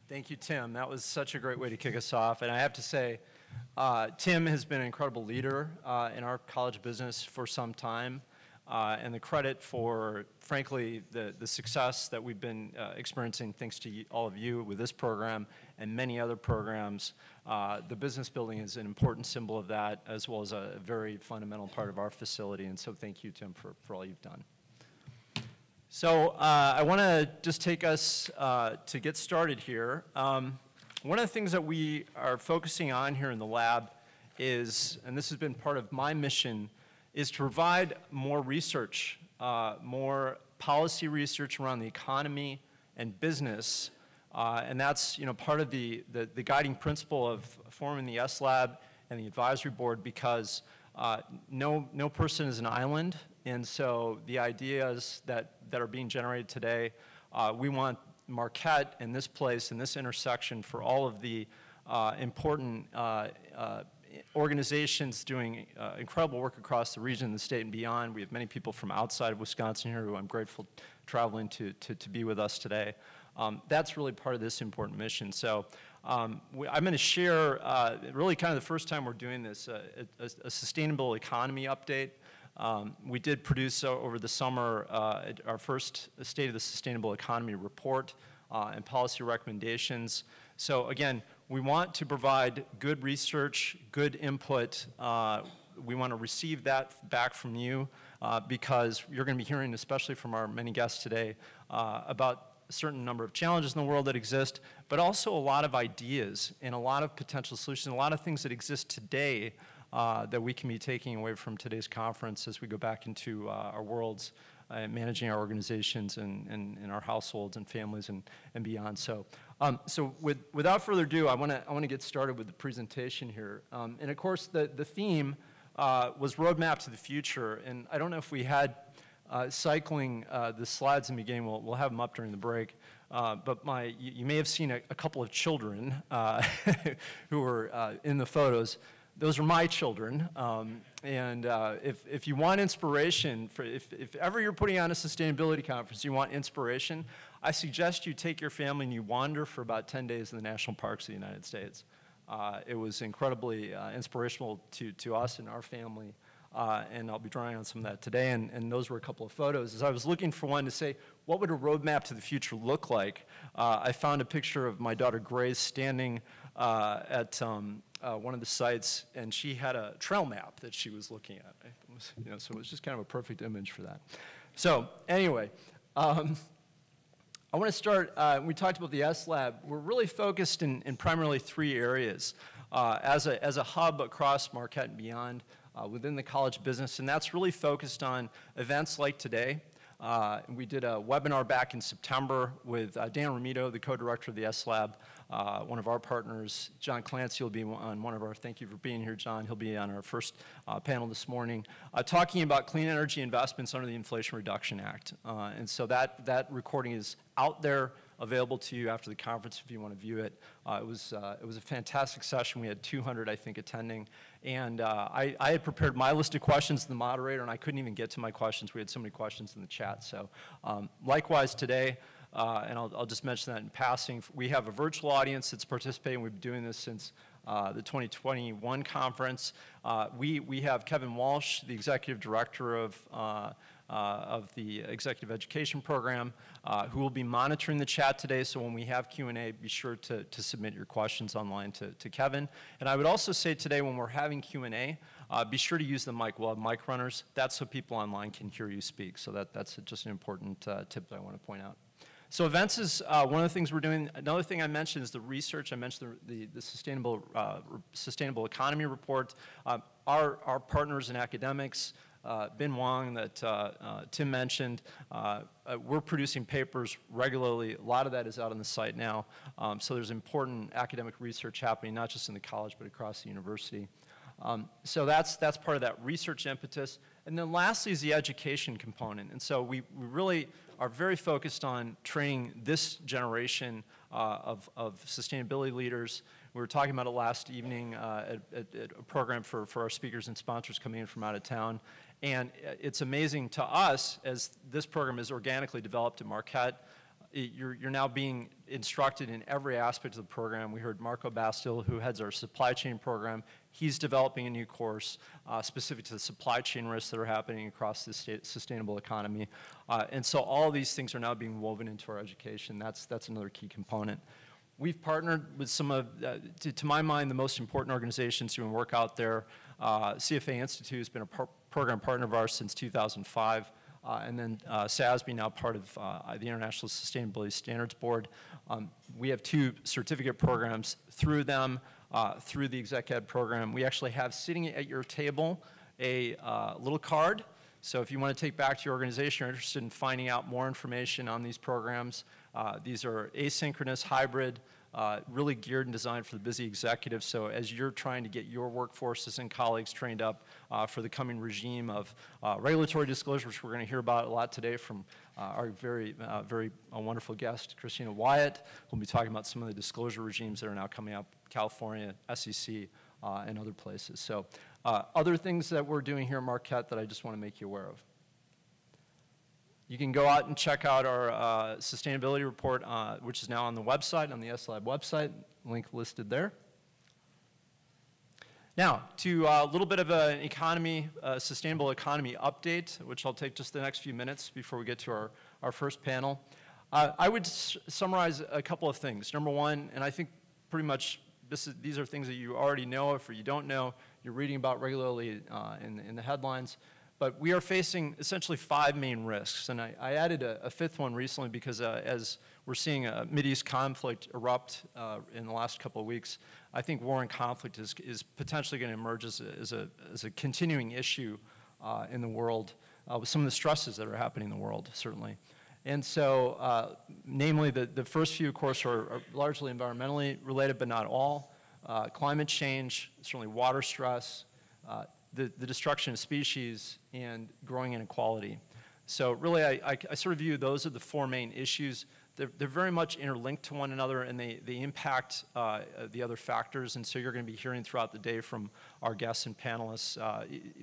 Thank you, Tim. That was such a great way to kick us off. And I have to say, Tim has been an incredible leader in our college business for some time. And the credit for, frankly, the success that we've been experiencing thanks to all of you with this program and many other programs, the business building is an important symbol of that, as well as a very fundamental part of our facility. And so thank you, Tim, for all you've done. So I want to just take us to get started here. One of the things that we are focusing on here in the lab is, and this has been part of my mission, is to provide more research, more policy research around the economy and business. And that's part of the guiding principle of forming the S-Lab and the advisory board, because no person is an island. And so the ideas that are being generated today, we want Marquette and this place and this intersection for all of the important organizations doing incredible work across the region, the state, and beyond. We have many people from outside of Wisconsin here who I'm grateful traveling to be with us today. That's really part of this important mission. So I'm going to share really kind of the first time we're doing this, a sustainable economy update. We did produce over the summer our first State of the Sustainable Economy report and policy recommendations. So again, we want to provide good research, good input. We want to receive that back from you because you're going to be hearing, especially from our many guests today, about a certain number of challenges in the world that exist, but also a lot of ideas and a lot of potential solutions, a lot of things that exist today that we can be taking away from today's conference as we go back into our worlds, managing our organizations and our households and families and beyond. So, without further ado, I want to get started with the presentation here. And of course, the theme was Roadmap to the Future. And I don't know if we had cycling the slides in the beginning. We'll have them up during the break. But you may have seen a couple of children who were in the photos. Those are my children, and if you want inspiration, if ever you're putting on a sustainability conference, you want inspiration, I suggest you take your family and you wander for about 10 days in the national parks of the United States. It was incredibly inspirational to us and our family, and I'll be drawing on some of that today, and those were a couple of photos. As I was looking for one to say, what would a roadmap to the future look like? I found a picture of my daughter Grace standing at one of the sites, and she had a trail map that she was looking at. So it was just kind of a perfect image for that. So anyway, I want to start, we talked about the S-Lab. We're really focused in primarily three areas as a hub across Marquette and beyond within the college business, and that's really focused on events like today. We did a webinar back in September with Dan Romito, the co-director of the S-Lab, one of our partners. John Clancy will be on one of our, thank you for being here, John. He'll be on our first panel this morning, talking about clean energy investments under the Inflation Reduction Act. And so that recording is out there, available to you after the conference if you want to view it. It was a fantastic session. We had 200, I think, attending. And I had prepared my list of questions to the moderator, and I couldn't even get to my questions. We had so many questions in the chat. So likewise today, and I'll just mention that in passing, we have a virtual audience that's participating. We've been doing this since the 2021 conference. We have Kevin Walsh, the executive director of the Executive Education Program, who will be monitoring the chat today. So when we have Q&A, be sure to submit your questions online to Kevin. And I would also say today when we're having Q&A, be sure to use the mic. We'll have mic runners. That's so people online can hear you speak. So that's just an important tip that I want to point out. So events is one of the things we're doing. Another thing I mentioned is the research. I mentioned the sustainable economy report. Our partners and academics, Ben Wong that Tim mentioned, we're producing papers regularly. A lot of that is out on the site now. So there's important academic research happening, not just in the college, but across the university. So that's part of that research impetus. And then lastly is the education component. And so we really are very focused on training this generation of sustainability leaders. We were talking about it last evening at a program for our speakers and sponsors coming in from out of town. And it's amazing to us, as this program is organically developed at Marquette, You're now being instructed in every aspect of the program. We heard Marco Bastille, who heads our supply chain program. He's developing a new course specific to the supply chain risks that are happening across the sustainable economy. And so all these things are now being woven into our education. That's another key component. We've partnered with some of, to my mind, the most important organizations doing work out there. CFA Institute has been a program partner of ours since 2005. And then SASB, now part of the International Sustainability Standards Board. We have 2 certificate programs through them, through the Exec Ed program. We actually have sitting at your table a little card. So if you want to take back to your organization, you're interested in finding out more information on these programs. These are asynchronous, hybrid, really geared and designed for the busy executive. So as you're trying to get your workforces and colleagues trained up for the coming regime of regulatory disclosure, which we're going to hear about a lot today from our very wonderful guest, Christina Wyatt. We'll be talking about some of the disclosure regimes that are now coming up, California, SEC, and other places. So other things that we're doing here at Marquette that I just want to make you aware of. You can go out and check out our sustainability report, which is now on the website, on the SLab website, link listed there. Now, to a little bit of an economy, sustainable economy update, which I'll take just the next few minutes before we get to our first panel. I would summarize a couple of things. Number one, and I think pretty much these are things that you already know, if you don't know, you're reading about regularly in the headlines. But we are facing essentially 5 main risks, and I added a 5th one recently because as we're seeing a Mideast conflict erupt in the last couple of weeks, I think war and conflict is potentially going to emerge as a continuing issue in the world with some of the stresses that are happening in the world, certainly. And so, namely, the first few, of course, are largely environmentally related, but not all. Climate change, certainly water stress, the destruction of species, and growing inequality. So really, I sort of view those are the 4 main issues. They're very much interlinked to one another, and they impact the other factors. And so you're going to be hearing throughout the day from our guests and panelists.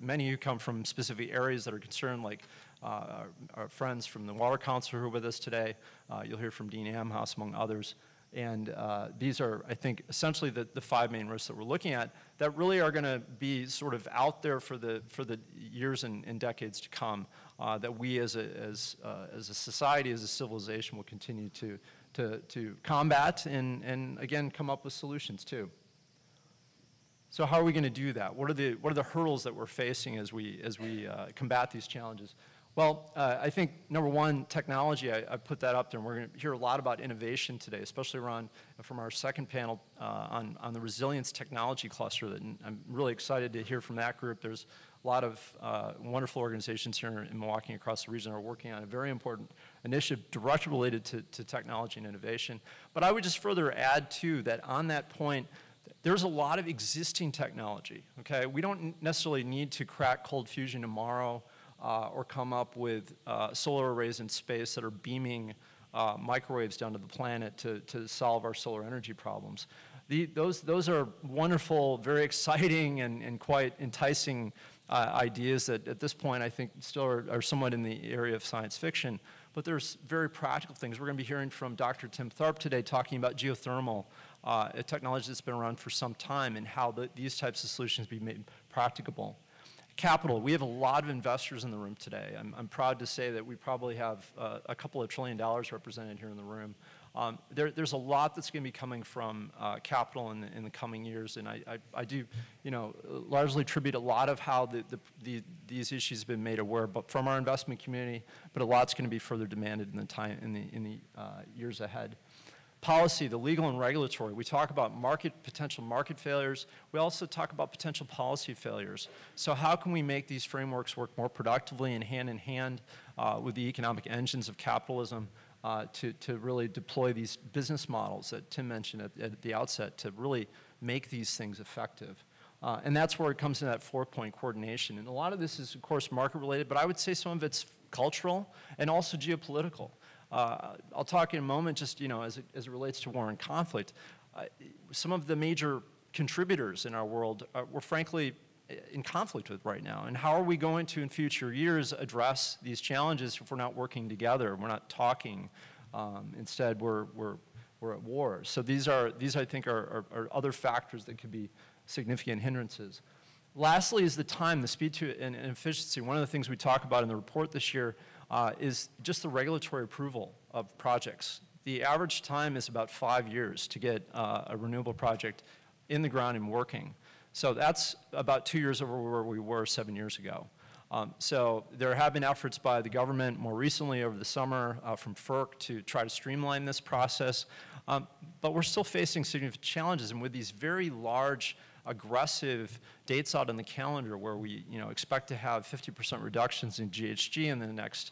Many of you come from specific areas that are concerned, like our friends from the Water Council who are with us today. You'll hear from Dean Amhouse, among others. And these are, I think, essentially the 5 main risks that we're looking at that really are going to be sort of out there for the years and decades to come. That we as a society, as a civilization, will continue to combat and again come up with solutions too. So how are we going to do that? What are the hurdles that we're facing as we combat these challenges? Well, I think, number one, technology, I put that up there, and we're going to hear a lot about innovation today, especially from our second panel on the resilience technology cluster. And I'm really excited to hear from that group. There's a lot of wonderful organizations here in Milwaukee and across the region that are working on a very important initiative directly related to technology and innovation. But I would just further add, too, that on that point, there's a lot of existing technology, okay? We don't necessarily need to crack cold fusion tomorrow or come up with solar arrays in space that are beaming microwaves down to the planet to solve our solar energy problems. Those are wonderful, very exciting, and quite enticing ideas that at this point I think still are somewhat in the area of science fiction. But there's very practical things. We're going to be hearing from Dr. Tim Tharp today talking about geothermal, a technology that's been around for some time, and how these types of solutions be made practicable. Capital, we have a lot of investors in the room today. I'm proud to say that we probably have a couple of $1 trillion represented here in the room. There's a lot that's going to be coming from capital in the coming years, and I do, largely attribute a lot of how these issues have been made aware, but from our investment community. But a lot's going to be further demanded in the years ahead. Policy, the legal and regulatory. We talk about potential market failures. We also talk about potential policy failures. So how can we make these frameworks work more productively and hand with the economic engines of capitalism to really deploy these business models that Tim mentioned at the outset to really make these things effective. And that's where it comes to that 4-point coordination. And a lot of this is, of course, market related, but I would say some of it's cultural and also geopolitical. I'll talk in a moment just, as it relates to war and conflict. Some of the major contributors in our world we're frankly in conflict with right now. And how are we going to, in future years, address these challenges if we're not working together, we're not talking Instead, we're at war. So these I think, are other factors that could be significant hindrances. Lastly is the time, the speed to and efficiency. One of the things we talk about in the report this year is just the regulatory approval of projects. The average time is about 5 years to get a renewable project in the ground and working. So that's about 2 years over where we were 7 years ago. So there have been efforts by the government more recently over the summer from FERC to try to streamline this process. But we're still facing significant challenges, and with these very large, aggressive dates out on the calendar where we expect to have 50% reductions in GHG in the next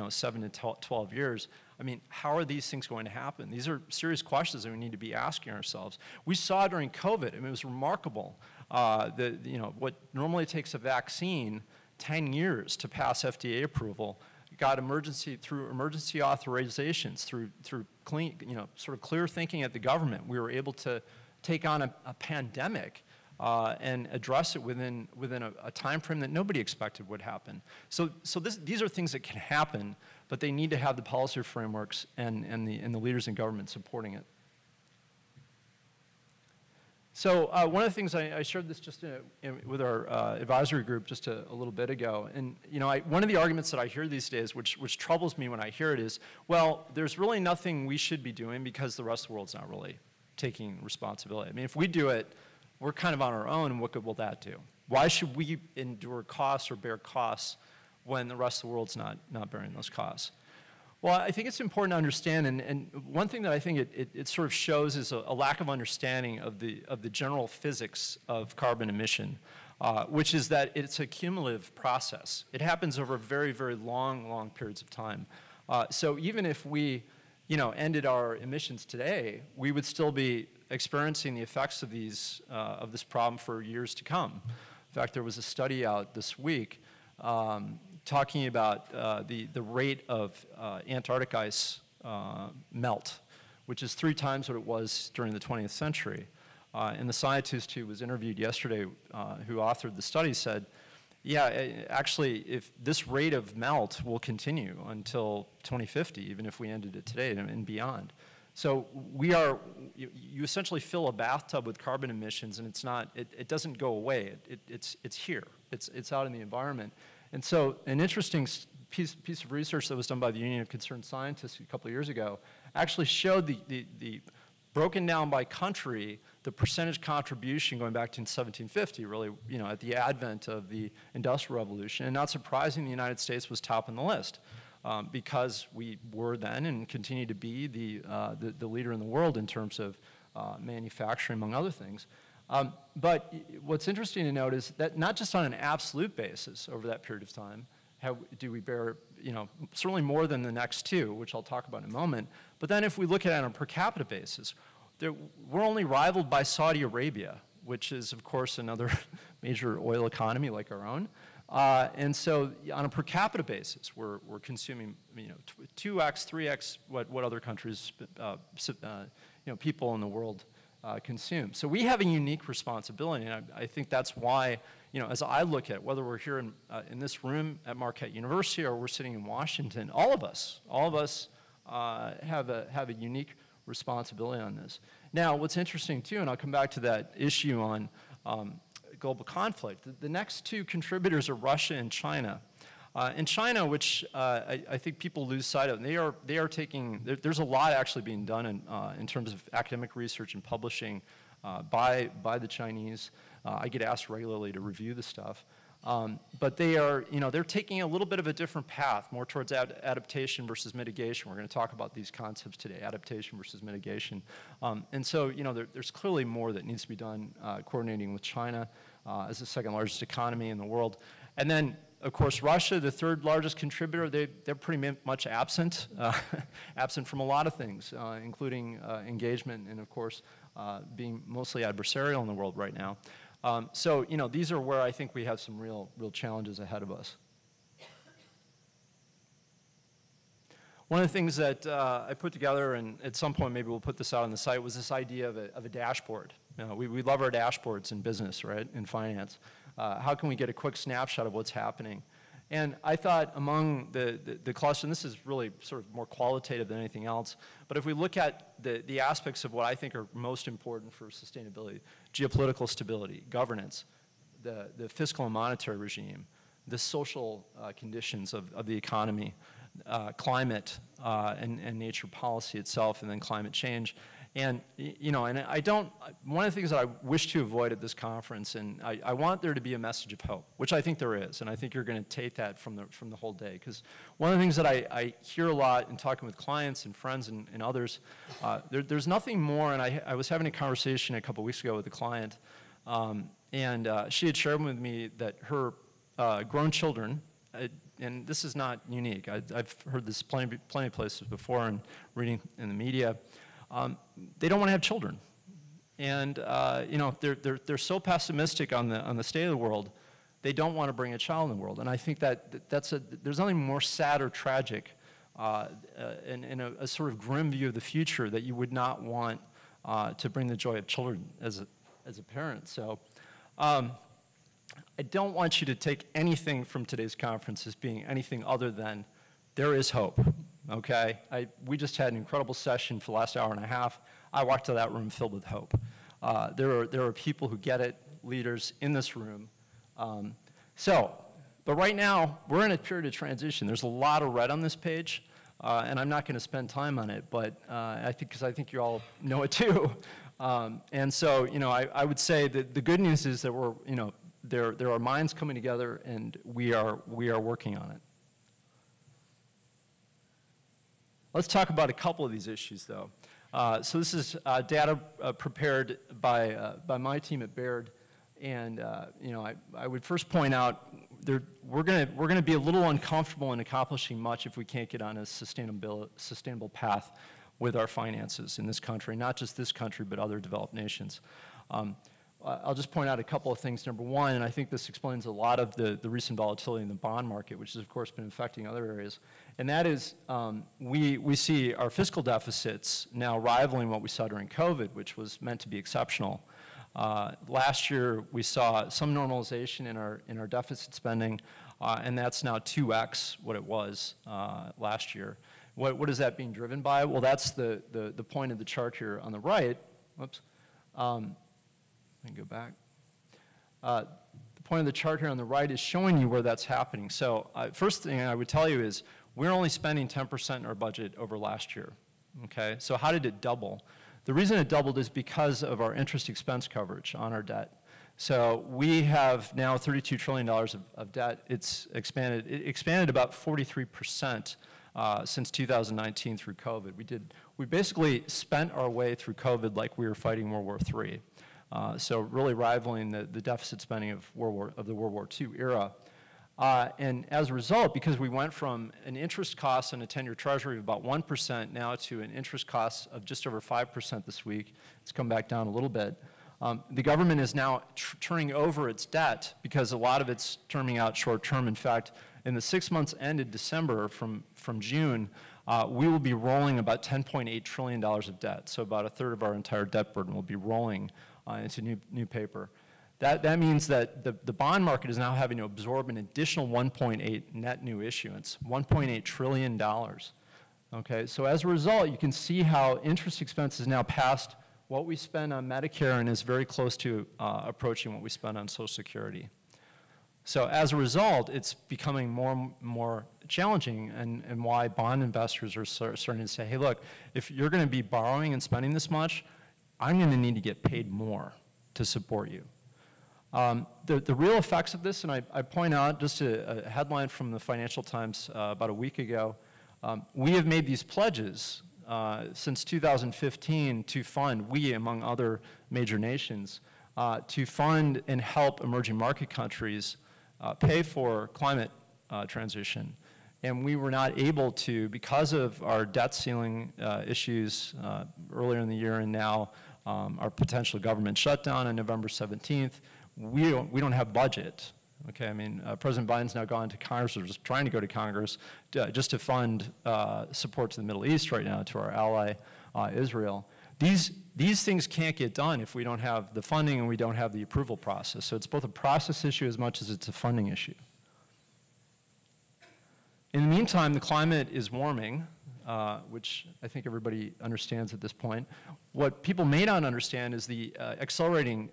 7 to 12 years. I mean, how are these things going to happen? These are serious questions that we need to be asking ourselves. We saw during COVID, I mean, it was remarkable. What normally takes a vaccine 10 years to pass FDA approval got through emergency authorizations, through clean, sort of clear thinking at the government. We were able to take on a pandemic and address it within a time frame that nobody expected would happen. So these are things that can happen, but they need to have the policy frameworks and the leaders in government supporting it. So one of the things, I shared this just with our advisory group just a little bit ago, and one of the arguments that I hear these days, which troubles me when I hear it, is, well, there's really nothing we should be doing because the rest of the world's not really taking responsibility. I mean, if we do it, we're kind of on our own, and what good will that do? Why should we endure costs or bear costs when the rest of the world's not bearing those costs? Well, I think it's important to understand, and one thing that I think it sort of shows is a lack of understanding of the general physics of carbon emission, which is that it's a cumulative process. It happens over very, very long periods of time. So even if we, ended our emissions today, we would still be experiencing the effects of this problem for years to come. In fact, there was a study out this week talking about the rate of Antarctic ice melt, which is 3 times what it was during the 20th century. And the scientist who was interviewed yesterday who authored the study said, yeah, actually, if this rate of melt will continue until 2050, even if we ended it today and beyond. So you essentially fill a bathtub with carbon emissions, and it doesn't go away. It's here. It's out in the environment. And so an interesting piece of research that was done by the Union of Concerned Scientists a couple of years ago actually showed the broken down by country, the percentage contribution going back to 1750, really, at the advent of the Industrial Revolution. And not surprising, the United States was top on the list because we were then and continue to be the leader in the world in terms of manufacturing, among other things. But what's interesting to note is that not just on an absolute basis over that period of time, do we bear, certainly more than the next two, which I'll talk about in a moment, but then if we look at it on a per capita basis, we're only rivaled by Saudi Arabia, which is, of course, another major oil economy like our own. And so on a per capita basis, we're consuming, 2x, 3x what other countries, people in the world consume. So we have a unique responsibility, and I think that's why, as I look at whether we're here in this room at Marquette University or we're sitting in Washington, all of us have a unique responsibility on this. Now, what's interesting too, and I'll come back to that issue on global conflict, the next 2 contributors are Russia and China. In China, which I think people lose sight of, they are taking, there's a lot actually being done in terms of academic research and publishing by the Chinese. I get asked regularly to review the stuff. But they're taking a little bit of a different path, more towards adaptation versus mitigation. We're going to talk about these concepts today, adaptation versus mitigation. And so, there's clearly more that needs to be done coordinating with China as the 2nd largest economy in the world. And then, of course, Russia, the 3rd largest contributor, they're pretty much absent, absent from a lot of things, including engagement and, of course, being mostly adversarial in the world right now. So, these are where I think we have some real challenges ahead of us. One of the things that I put together, and at some point maybe we'll put this out on the site, was this idea of a dashboard. We love our dashboards in business, right, in finance. How can we get a quick snapshot of what's happening? And I thought among the cluster, and this is really sort of more qualitative than anything else, but if we look at the aspects of what I think are most important for sustainability, geopolitical stability, governance, the fiscal and monetary regime, the social conditions of the economy, climate and nature policy itself, and then climate change. And, you know, and one of the things that I wish to avoid at this conference, and I want there to be a message of hope, which I think there is, and I think you're going to take that from the whole day. Because one of the things that I hear a lot in talking with clients and friends and others, there's nothing more, and I was having a conversation a couple weeks ago with a client, and she had shared with me that her grown children, and this is not unique, I've heard this plenty of places before and reading in the media, they don't want to have children. And you know, they're so pessimistic on the state of the world, they don't want to bring a child in the world. And I think there's nothing more sad or tragic in a sort of grim view of the future that you would not want to bring the joy of children as a parent. So I don't want you to take anything from today's conference as being anything other than there is hope. Okay, we just had an incredible session for the last hour and a half. I walked to that room filled with hope. There are people who get it, leaders in this room. But right now, we're in a period of transition. There's a lot of red on this page, and I'm not going to spend time on it, but because I think you all know it too. And so, you know, I would say that the good news is that we're, you know, there are minds coming together, and we are working on it. Let's talk about a couple of these issues, though. So this is data prepared by my team at Baird, and you know, I would first point out we're gonna be a little uncomfortable in accomplishing much if we can't get on a sustainable path with our finances in this country, not just this country, but other developed nations. I'll just point out a couple of things. Number one, and I think this explains a lot of the recent volatility in the bond market, which has, of course, been affecting other areas, and that is we see our fiscal deficits now rivaling what we saw during COVID, which was meant to be exceptional. Last year, we saw some normalization in our deficit spending, and that's now 2x what it was last year. What is that being driven by? Well, that's the point of the chart here on the right. Whoops. Let me go back. The point of the chart here on the right is showing you where that's happening. So first thing I would tell you is we're only spending 10% in our budget over last year. Okay, so how did it double? The reason it doubled is because of our interest expense coverage on our debt. So we have now $32 trillion of debt. It expanded about 43% since 2019 through COVID. We basically spent our way through COVID like we were fighting World War III. So really rivaling the deficit spending of the World War II era. And as a result, because we went from an interest cost on a 10-year treasury of about 1% now to an interest cost of just over 5% this week, it's come back down a little bit. The government is now turning over its debt because a lot of it's turning out short-term. In fact, in the 6 months ended December from June, we will be rolling about $10.8 trillion of debt. So about a third of our entire debt burden will be rolling into new paper. That means that the bond market is now having to absorb an additional 1.8 net new issuance, $1.8 trillion. Okay, so as a result, you can see how interest expense is now past what we spend on Medicare and is very close to approaching what we spend on Social Security. So as a result, it's becoming more and more challenging, and why bond investors are starting to say, hey, look, if you're going to be borrowing and spending this much, I'm going to need to get paid more to support you. The real effects of this, and I point out just a headline from the Financial Times about a week ago, we have made these pledges since 2015 to fund, we among other major nations, to fund and help emerging market countries pay for climate transition. And we were not able to, because of our debt ceiling issues earlier in the year and now our potential government shutdown on November 17th, we don't have budget. Okay, I mean, President Biden's now gone to Congress, or just trying to go to Congress, just to fund support to the Middle East right now, to our ally, Israel. These things can't get done if we don't have the funding and we don't have the approval process. So it's both a process issue as much as it's a funding issue. In the meantime, the climate is warming, which I think everybody understands at this point. What people may not understand is the accelerating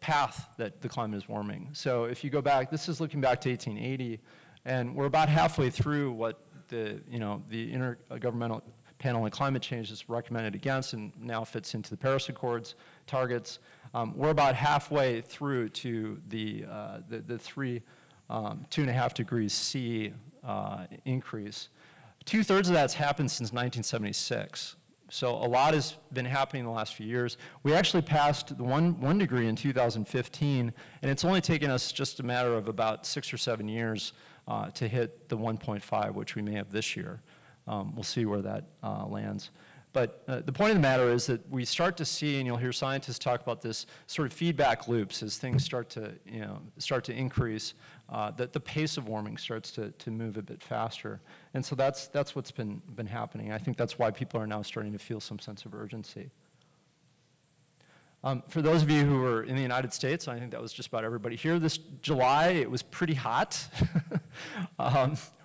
path that the climate is warming. So if you go back, this is looking back to 1880, and we're about halfway through what the Intergovernmental Panel on Climate Change has recommended against and now fits into the Paris Accords targets. We're about halfway through to the 2.5 degrees C increase. 2/3 of that's happened since 1976. So a lot has been happening in the last few years. We actually passed the 1 degree in 2015, and it's only taken us just a matter of about 6 or 7 years to hit the 1.5, which we may have this year. We'll see where that lands. But the point of the matter is that we start to see, and you'll hear scientists talk about this, sort of feedback loops as things start to increase, that the pace of warming starts to move a bit faster. And so that's what's been happening. I think that's why people are now starting to feel some sense of urgency. For those of you who are in the United States, I think that was just about everybody here, this July, it was pretty hot.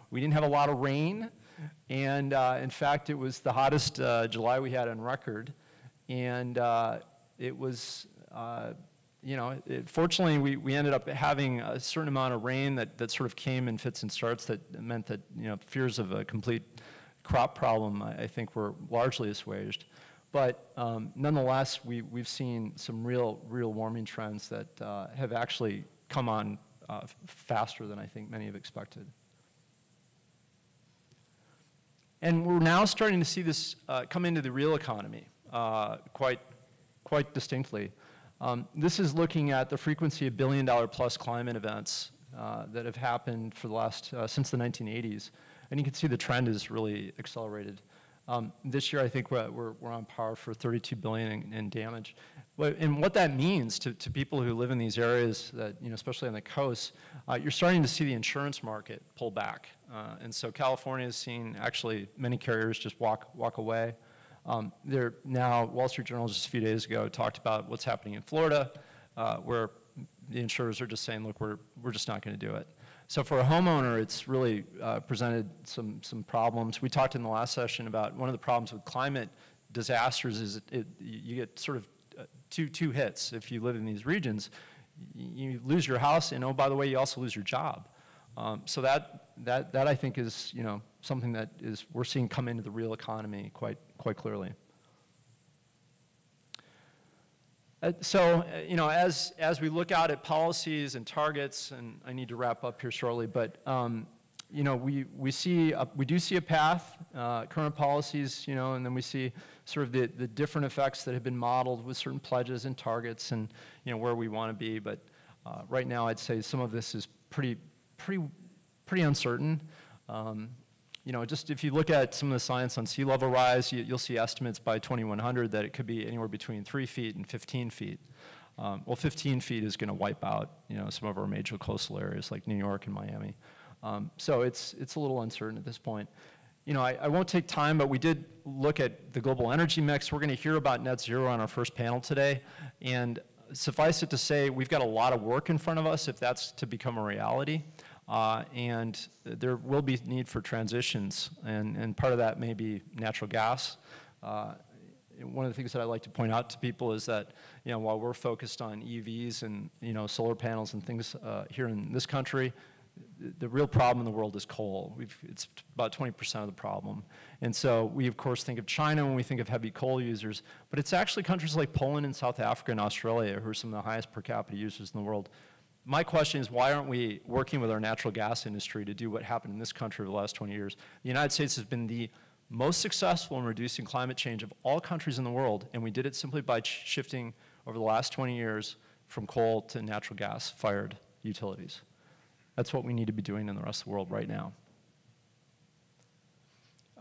We didn't have a lot of rain. And in fact, it was the hottest July we had on record. And it was, fortunately, we ended up having a certain amount of rain that sort of came in fits and starts that meant that, fears of a complete crop problem, I think, were largely assuaged. But nonetheless, we've seen some real warming trends that have actually come on faster than I think many have expected. And we're now starting to see this come into the real economy quite distinctly. This is looking at the frequency of billion-dollar-plus climate events that have happened for the last, since the 1980s. And you can see the trend is really accelerated. This year, I think we're on par for $32 billion in damage. And what that means to people who live in these areas, that, especially on the coast, you're starting to see the insurance market pull back. And so California has seen actually many carriers just walk away. Now, Wall Street Journal just a few days ago talked about what's happening in Florida, where the insurers are just saying, look, we're just not going to do it. So for a homeowner, it's really presented some problems. We talked in the last session about one of the problems with climate disasters is you get sort of two hits. If you live in these regions, you lose your house, and oh, by the way, you also lose your job. So that I think is something that we're seeing come into the real economy quite clearly. So, as we look out at policies and targets, and I need to wrap up here shortly, but we do see a path, current policies, and then we see sort of the different effects that have been modeled with certain pledges and targets, and where we want to be. But right now, I'd say some of this is pretty uncertain. Just if you look at some of the science on sea level rise, you'll see estimates by 2100 that it could be anywhere between 3 feet and 15 feet. Well, 15 feet is going to wipe out, some of our major coastal areas like New York and Miami. So it's a little uncertain at this point. I won't take time, but we did look at the global energy mix. We're going to hear about net zero on our first panel today. And suffice it to say, we've got a lot of work in front of us if that's to become a reality. And there will be need for transitions, and part of that may be natural gas. One of the things that I like to point out to people is that, while we're focused on EVs and, solar panels and things here in this country, the real problem in the world is coal. It's about 20% of the problem. And so we, of course, think of China when we think of heavy coal users, but it's actually countries like Poland and South Africa and Australia who are some of the highest per capita users in the world. My question is, why aren't we working with our natural gas industry to do what happened in this country over the last 20 years? The United States has been the most successful in reducing climate change of all countries in the world, and we did it simply by shifting over the last 20 years from coal to natural gas-fired utilities. That's what we need to be doing in the rest of the world right now.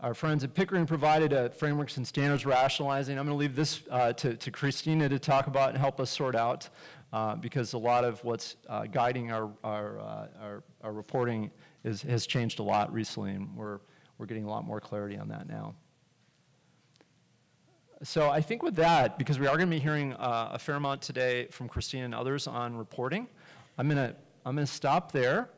Our friends at Pickering provided frameworks and standards rationalizing. I'm going to leave this to Christina to talk about and help us sort out, because a lot of what's guiding our reporting has changed a lot recently, and we're getting a lot more clarity on that now. So I think with that, because we are going to be hearing a fair amount today from Christina and others on reporting, I'm going to stop there,